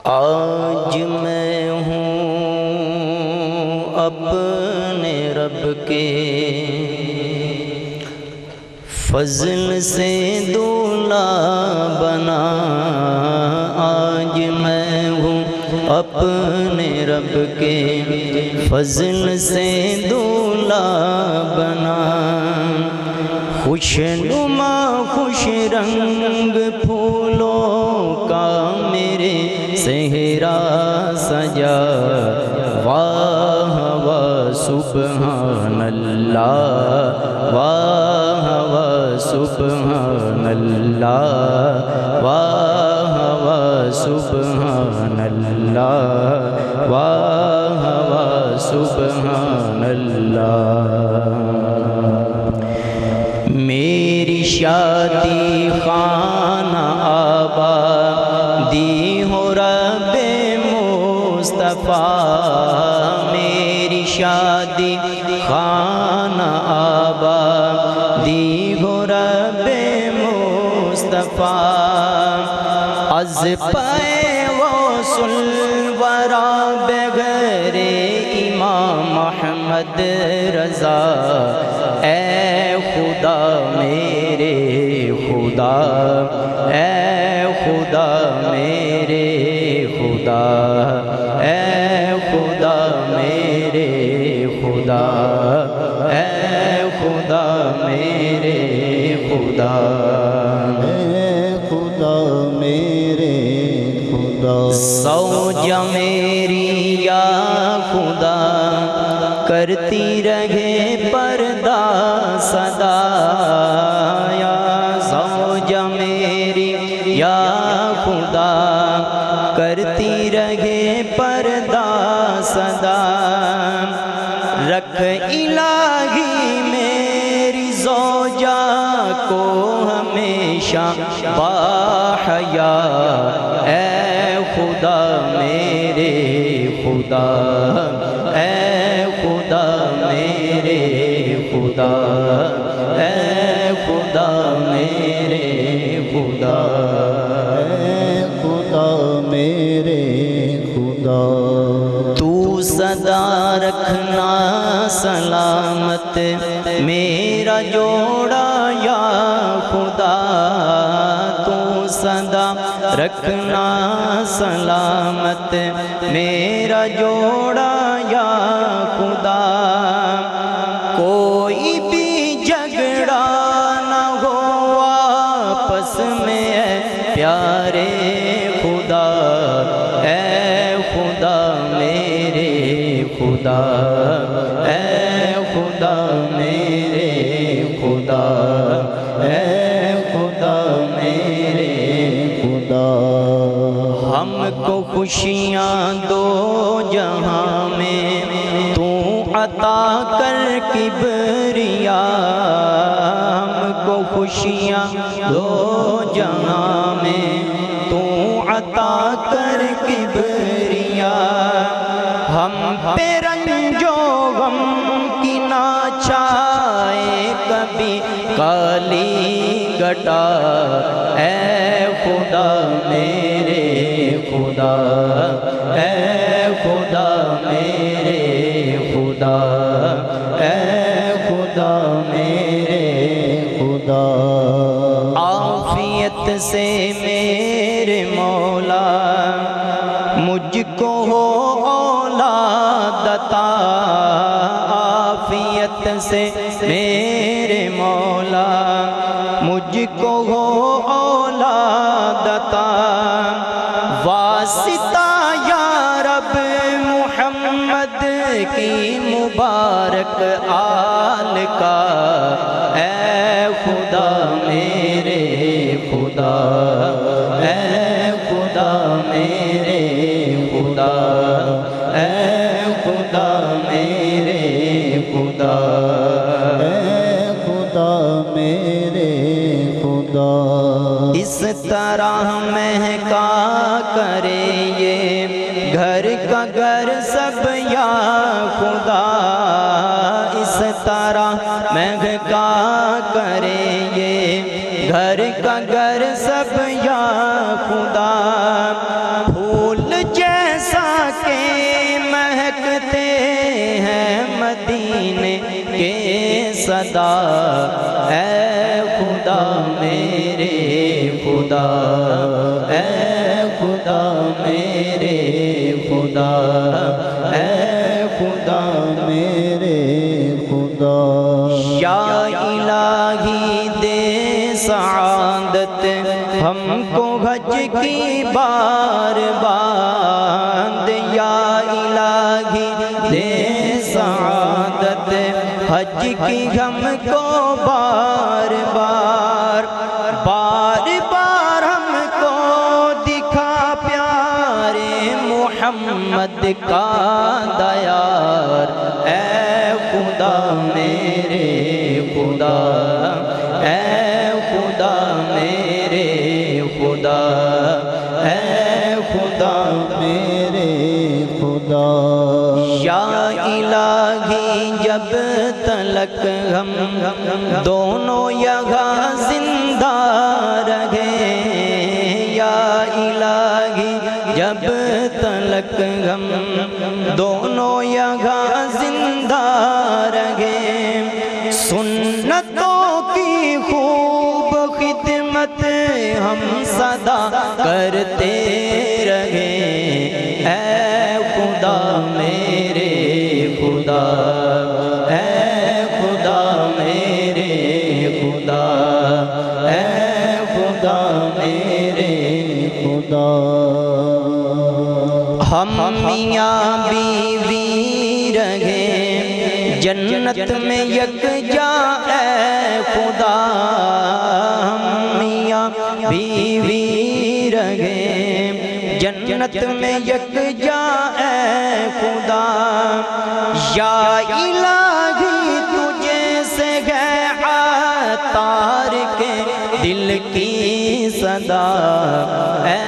آج میں ہوں اپنے رب کے فضل سے دولہا بنا، آج میں ہوں اپنے رب کے فضل سے دولہا بنا، خوش نما خوش رنگ پھولوں کا میرے صحرا سجا، واہ واہ سبحان اللہ، واہ واہ سبحان اللہ، واہ واہ سبحان اللہ، واہ واہ سبحان اللہ۔ میری شادی خانہ آبادی ہو رب مصطفیٰ، میری شادی خانہ آبادی ہو رب مصطفیٰ، از پائے وصل ورا بغیر امام احمد رضا، اے خدا میرے خدا، اے خدا میرے خدا، اے خدا میرے خدا، اے خدا میرے خدا، اے خدا میرے خدا، زوجہ میری یا خدا کرتی رہے پردہ صدا، یا زوجہ میری یا خدا کرتی رہے پردہ صدا، رکھ الہی میری زوجہ کو ہمیشہ باحیا، اے خدا میرے خدا، اے خدا میرے خدا، اے خدا میرے خدا، اے خدا میرے خدا، تو سدا رکھنا سلامت میرا جوڑا یا خدا، تو سدا رکھنا سلامت میرا جوڑا یا خدا، کوئی بھی جھگڑا نہ ہو آپس میں اے پیارے خدا، اے خدا میرے خدا، اے خدا میرے خدا، اے خدا میرے خدا، ہم کو خوشیاں دو جہاں میں تو عطا کر کبریا، ہم کو خوشیاں دو جہاں میں تو عطا کر کبریا، ہم پہ رنج و غم کی نہ چھائے کبھی کالی گھٹا، اے خدا میرے خدا، اے خدا میرے خدا، اے خدا میرے خدا، عافیت سے میرے مولا مجھ کو ہو اولاد عطا، عافیت سے میرے مولا مجھ کو ہو اولاد عطا، واسطہ یا رب محمد کی مبارک آل کا، اے خدا میرے خدا، اے خدا میرے خدا، اے خدا میرے خدا، اے خدا میرے خدا، اس طرح مہکا کرے یہ گھر کا گھر سب یا خدا، اس طرح مہکا کرے یہ گھر کا گھر سب یا خدا، پھول صدا اے خدا میرے خدا اے خدا میرے خدا اے خدا میرے خدا یا الہی دے سعادت ہم کو حج کی بار باند یا الہی دے سعادت حج کی ہم کو بار بار بار بار ہم کو دکھا پیارے محمد کا دیار اے خدا میرے خدا اے خدا میرے خدا اے خدا میرے خدا یا الہی جب تلک ہم دونوں یہاں زندہ رہیں یا الہی جب تلک ہم دونوں یہاں زندہ رہیں سنتوں کی خوب خدمت ہم صدا کرتے رہیں اے خدا میرے خدا اے خدا میرے خدا اے خدا میرے خدا ہم میاں بیوی رہیں جنت میں یکجا اے خدا ہم میاں بیوی رہیں جنت میں یکجا اے خدا یا الہی تجھے سے ہے عطار کے دل کی صدا اے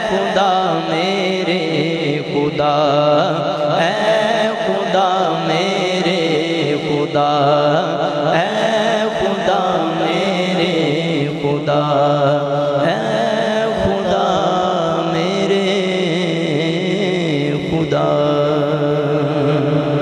خدا میرے خدا اے خدا میرے خدا اے خدا میرے خدا